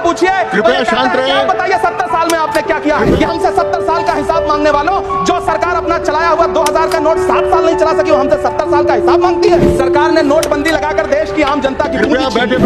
पूछिए। कृपया शांत रहिए। बताइए 70 साल में आपने क्या किया है? ये हमसे 70 साल का हिसाब मांगने वालों, जो सरकार अपना चलाया हुआ 2000 का नोट 7 साल नहीं चला सकी, वो हमसे 70 साल का हिसाब मांगती है। सरकार ने नोटबंदी लगाकर देश की आम जनता की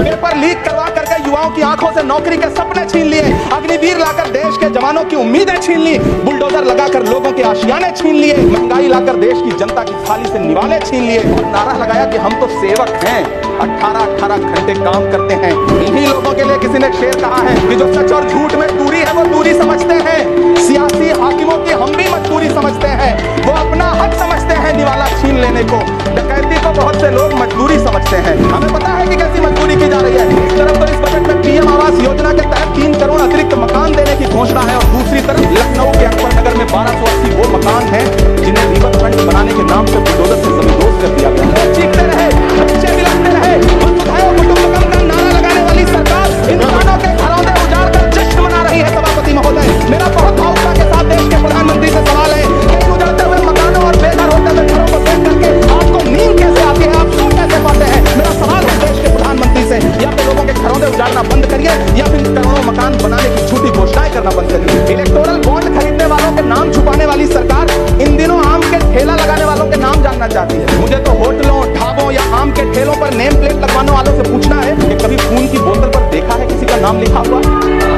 पेपर लीक करवा करके युवाओं की आंखों से नौकरी के सपने छीन लिए, अग्निवीर लाकर देश के जवानों की उम्मीदें छीन ली, बुलडोजर लगाकर लोगों के आशियाने छीन लिए, महंगाई लाकर देश की जनता की थाली से निवाले छीन लिए और नारा लगाया कि हम तो सेवक हैं, 18-18 घंटे काम करते हैं। इन्हीं लोगों के लिए किसी ने शेर कहा है कि जो सच और झूठ में दूरी है वो दूरी समझते हैं, सियासी हाकिमों की हम भी मजबूरी समझते हैं, वो अपना हक समझते हैं निवाला छीन लेने को। डकैती को बहुत से लोग मजबूरी समझते हैं। हमें पता है कि कैसी मजबूरी की जा रही है। एक तरफ तो इस बजट में पीएम आवास योजना के तहत 3 करोड़ अतिरिक्त मकान देने की घोषणा है और दूसरी तरफ लखनऊ के अकबर नगर में 1280 वो मकान हैं जिन्हें रिवर फ्रंट बनाने के नाम से बुलडोजर से जमींदोज कर दिया गया है। चीखते रहे, बच्चे बिलखते रहे, वसुधैव कुटुंबकम का नारा लगाने वाली सरकार इंसानों के घरों से उजाड़ कर जश्न मना रही है। सभापति महोदय, मेरा बहुत भावुकता के साथ देश के प्रधानमंत्री से सवाल है कि इन उजड़ते हुए मकानों और बेघर होते हुए घरों को देख करके आपको नींद कैसे आती है, आप सो कैसे पाते हैं? मेरा सवाल है देश के प्रधानमंत्री से, या तो लोगों के घरों से उजाड़ना बंद करिए या फिर करोड़ों मकान बनाने की झूठी घोषणाएं करना बंद करिए। इलेक्टोरल बॉन्ड खरीदने वालों के नाम छुपाने वाली सरकार इन दिनों आम के ठेला लगाने वालों के नाम जानना चाहती है। मुझे तो होटलों, ढाबों या आम के ठेलों पर नेम प्लेट लगवाने वालों से पूछना है कि कभी खून की बोतल पर देखा है किसी का नाम लिखा हुआ?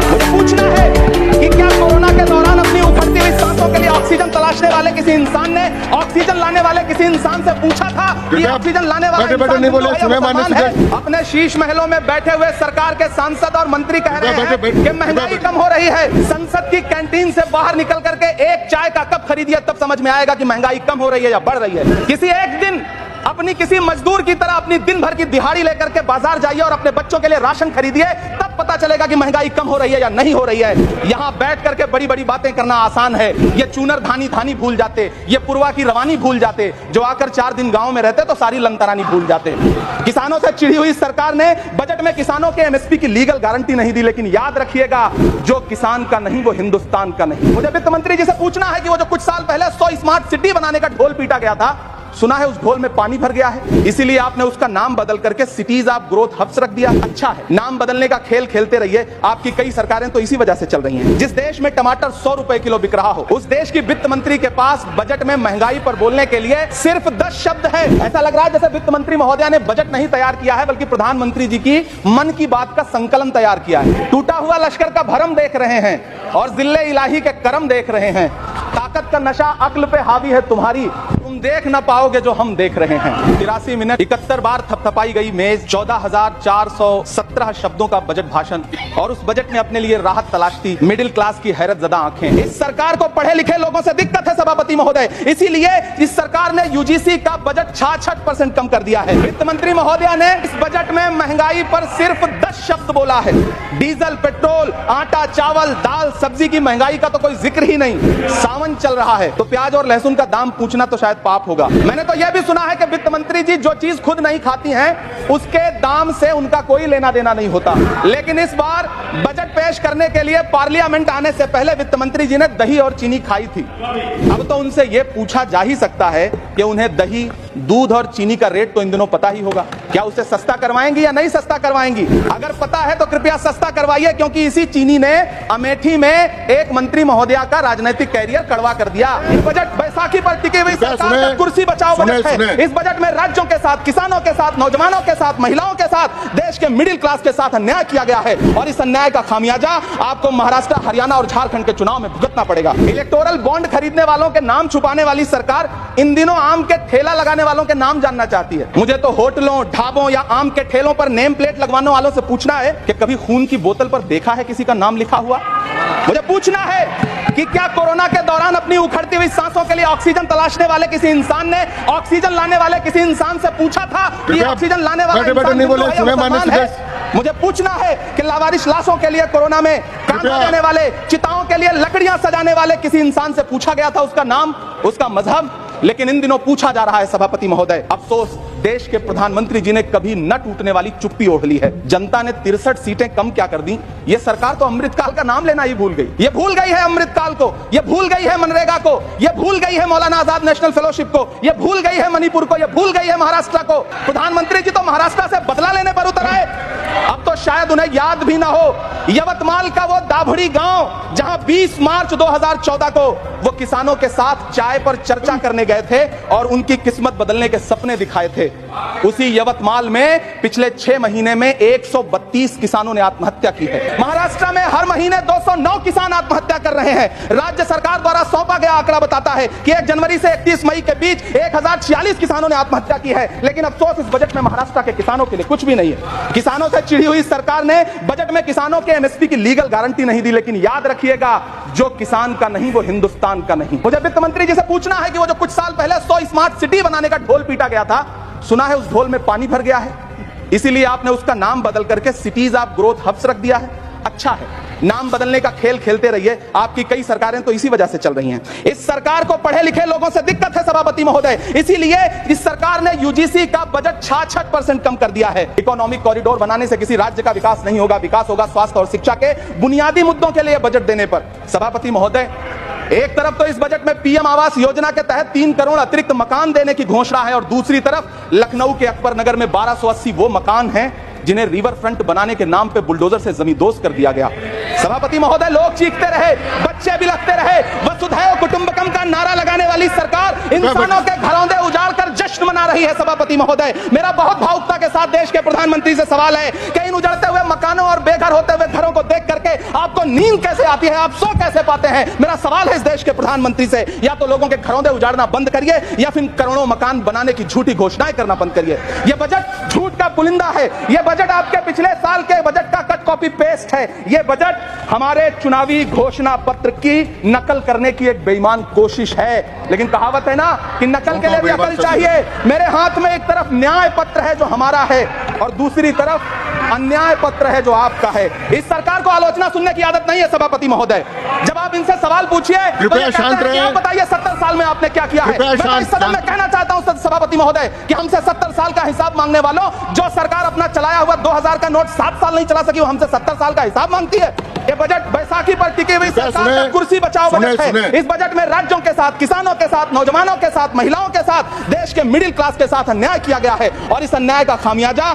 मुझे पूछना है कि क्या कोरोना के दौरान अपनी उखड़ती हुई सांसों के लिए ऑक्सीजन तलाशने वाले किसी इंसान ने ऑक्सीजन लाने वाले किसी इंसान से पूछा था कि ऑक्सीजन लाने वाला इंसान नहीं बोले, है? अपने शीश महलों में बैठे हुए सरकार के सांसद और मंत्री कह रहे हैं कि महंगाई कम हो रही है। संसद की कैंटीन से बाहर निकल करके एक चाय का कप खरीदिए, तब समझ में आएगा कि महंगाई कम हो रही है या बढ़ रही है। किसी एक दिन अपनी किसी मजदूर की तरह अपनी दिन भर की दिहाड़ी लेकर के बाजार जाइए और अपने बच्चों के लिए राशन खरीदिए, तब पता चलेगा कि महंगाई कम हो रही है या नहीं हो रही है। यहाँ बैठ करके बड़ी बड़ी बातें करना आसान है। ये चूनर धानी धानी भूल जाते, ये पुरवा की रवानी भूल जाते, जो आकर 4 दिन गांव में रहते तो सारी लंतरानी भूल जाते। किसानों से चिढ़ी हुई सरकार ने बजट में किसानों के एमएसपी की लीगल गारंटी नहीं दी, लेकिन याद रखिएगा, जो किसान का नहीं वो हिंदुस्तान का नहीं। मुझे वित्त मंत्री जी से पूछना है कि वो जो कुछ साल पहले 100 स्मार्ट सिटी बनाने का ढोल पीटा गया था, सुना है उस ढोल में पानी भर गया है, इसीलिए आपने उसका नाम बदल करके सिटीज ऑफ ग्रोथ हब्स रख दिया। अच्छा है, नाम बदलने का खेल खेलते रहिए। आपकी कई सरकारें तो इसी वजह से चल रही हैं। जिस देश में टमाटर 100 रुपए किलो बिक रहा हो, उस देश की वित्त मंत्री के पास बजट में महंगाई पर बोलने के लिए सिर्फ 10 शब्द है। ऐसा लग रहा है जैसे वित्त मंत्री महोदया ने बजट नहीं तैयार किया है, बल्कि प्रधानमंत्री जी की मन की बात का संकलन तैयार किया है। टूटा हुआ लश्कर का भरम देख रहे हैं और जिल्ले इलाही के करम देख रहे हैं। ताकत का नशा अक्ल पे हावी है तुम्हारी, तुम देख ना पाओगे जो हम देख रहे हैं। 83 मिनट 71 बार थपथपाई गई मेज, 14,417 शब्दों का बजट भाषण, और उस बजट ने अपने लिए राहत तलाश थी मिडिल क्लास की हैरत ज़दा आंखें। इस सरकार को पढ़े लिखे लोगों से दिक्कत है सभापति महोदय, इसीलिए इस सरकार ने यूजीसी का बजट 66% कम कर दिया है। वित्त मंत्री महोदया ने इस बजट में महंगाई पर सिर्फ 10 शब्द बोला है। डीजल, पेट्रोल, आटा, चावल, दाल, सब्जी की महंगाई का तो कोई जिक्र ही नहीं। सावन चल रहा है तो प्याज और लहसुन का दाम पूछना तो शायद पाप होगा। मैंने तो यह भी सुना है कि वित्त मंत्री जी जो चीज खुद नहीं खाती हैं, उसके दाम से उनका कोई लेना देना नहीं होता। लेकिन इस बार बजट पेश करने के लिए पार्लियामेंट आने से पहले वित्त मंत्री जी ने दही और चीनी खाई थी। अब तो उनसे यह पूछा जा ही सकता है कि उन्हें दही, दूध और चीनी का रेट तो इन दिनों पता ही होगा। क्या उसे सस्ता करवाएंगी या नहीं सस्ता करवाएंगी? अगर पता है तो कृपया सस्ता करवाइए, क्योंकि इसी चीनी ने अमेठी में एक मंत्री महोदया का राजनीतिक कैरियर कड़वा कर दिया। बजट बैसाखी पर टिकी हुई सरकार का कुर्सी बचाओ बजट है। इस बजट में राज्यों के साथ, किसानों के साथ, नौजवानों के साथ, महिलाओं के साथ, देश के मिडिल क्लास के साथ अन्याय किया गया है, और इस अन्याय का खामियाजा आपको महाराष्ट्र, हरियाणा और झारखंड के चुनाव में भुगतना पड़ेगा। इलेक्टोरल बॉन्ड खरीदने वालों के नाम छुपाने वाली सरकार इन दिनों आम के ठेला लगाने वालों के नाम जानना चाहती है। मुझे तो होटलों, ढाबों या आम के ठेलों पर नेम प्लेट लगवाने वालों से पूछना है कि कभी खून की बोतल पर देखा है किसी का नाम लिखा हुआ? मुझे पूछना है कि क्या कोरोना के दौरान अपनी उखड़ती हुई सांसों के लिए ऑक्सीजन तलाशने वाले किसी इंसान ने ऑक्सीजन लाने वाले किसी इंसान से पूछा था कि ऑक्सीजन लाने वाला इंसान है? मुझे पूछना है कि लावारिश लाशों के लिए, कोरोना में कांधा देने वाले, चिताओं के लिए लकड़ियां सजाने वाले किसी इंसान से पूछा गया था उसका नाम, उसका मजहब? लेकिन इन दिनों पूछा जा रहा है सभापति महोदय। अफसोस, देश के प्रधानमंत्री जी ने कभी न टूटने वाली चुप्पी ओढ़ ली है। जनता ने 63 सीटें कम क्या कर दी? ये सरकार तो अमृतकाल का नाम लेना ही भूल गई। ये भूल गई है अमृतकाल को, ये भूल गई है मनरेगा को, ये भूल गई है मौलाना आजाद नेशनल फेलोशिप को, ये भूल गई है मणिपुर को, ये भूल गई है महाराष्ट्र को। प्रधानमंत्री जी तो महाराष्ट्र से बदला लेने पर उतर आए। अब तो शायद उन्हें याद भी ना हो यवतमाल का वो दाभड़ी गांव जहां 20 मार्च 2014 को वो किसानों के साथ चाय पर चर्चा करने गए थे और उनकी किस्मत बदलने के सपने दिखाए थे, उसी यवतमाल में पिछले 6 महीने में 132 किसानों ने आत्महत्या की है। महाराष्ट्र में हर महीने 209 किसान आत्महत्या कर रहे हैं। राज्य सरकार द्वारा सौंपा गया आंकड़ा बताता है कि 1 जनवरी से 31 मई के बीच 1046 किसानों ने आत्महत्या की है। लेकिन अफसोस, इस बजट में महाराष्ट्र के किसानों के लिए कुछ भी नहीं है। किसानों से चिढ़ी हुई सरकार ने बजट में किसानों के एमएसपी की लीगल गारंटी नहीं दी। लेकिन याद रखिएगा, जो किसान का नहीं वो हिंदुस्तान का नहीं। मुझे वित्त मंत्री जी से पूछना है कि वो जो कुछ साल पहले 100 स्मार्ट सिटी बनाने का ढोल पीटा गया था, सुना है उस ढोल में पानी भर गया है, इसीलिए आपने उसका नाम बदल करके सिटीज ऑफ ग्रोथ हब्स रख दिया है। अच्छा है, नाम बदलने का खेल खेलते रहिए। आपकी कई सरकारें तो इसी वजह से चल रही हैं। इस सरकार को पढ़े लिखे लोगों से दिक्कत है सभापति महोदय, इसीलिए इस सरकार ने यूजीसी का बजट 66% कम कर दिया है। इकोनॉमिक कॉरिडोर बनाने से किसी राज्य का विकास नहीं होगा। विकास होगा स्वास्थ्य और शिक्षा के बुनियादी मुद्दों के लिए बजट देने पर। सभापति महोदय, एक तरफ तो इस बजट में पीएम आवास योजना के तहत 3 करोड़ अतिरिक्त मकान देने की घोषणा है और दूसरी तरफ लखनऊ के अकबर नगर में 1280 वो मकान हैं जिन्हें रिवर फ्रंट बनाने के नाम पे बुलडोजर से जमींदोज कर दिया गया। सभापति महोदय, लोग चीखते रहे, बच्चे बिलखते रहे, वसुधैव कुटुंबकम का नारा लगाने वाली सरकार इंसानों के घरौंदे उजाड़ कर जश्न मना रही है। सभापति महोदय, मेरा बहुत भावुकता के साथ देश के प्रधानमंत्री से सवाल है कि इन उजड़ते हुए मकानों और बेघर होते हुए घरों को देख करके आपको नींद कैसे आती है, आप सो कैसे पाते हैं? मेरा सवाल है इस देश के प्रधानमंत्री से, या तो लोगों के घरौंदे उजाड़ना बंद करिए या फिर करोड़ों मकान बनाने की झूठी घोषणाएं करना बंद करिए। यह बजट झूठ का पुलिंदा है। यह बजट आपके पिछले साल के बजट का कट कॉपी पेस्ट है। यह बजट हमारे चुनावी घोषणा पत्र की नकल करने की एक बेईमान कोशिश है। लेकिन कहावत है ना कि नकल के लिए भी अकल चाहिए। मेरे हाथ में एक तरफ न्याय पत्र है जो हमारा है और दूसरी तरफ अन्याय पत्र है जो आपका है। इस सरकार को आलोचना सुनने की आदत नहीं है सभापति महोदय। जब आप इनसे सवाल पूछिए तो ये कहते हैं कि आप बताइए 70 साल में आपने क्या किया है। मैं तो इस सदन में कहना चाहता हूं सभापति महोदय कि हमसे 70 साल का हिसाब मांगने वालों, जो सरकार अपना चलाया हुआ 2000 का नोट 7 साल नहीं चला सकी, वो हमसे 70 साल का हिसाब मांगती है। ये बजट बैसाखी पर टिकी हुई सरकार का कुर्सी बचाओ बजट है। इस बजट में राज्यों के साथ, किसानों के साथ, नौजवानों के साथ, महिलाओं के साथ, देश के मिडिल क्लास के साथ अन्याय किया गया है और इस अन्याय का खामियाजा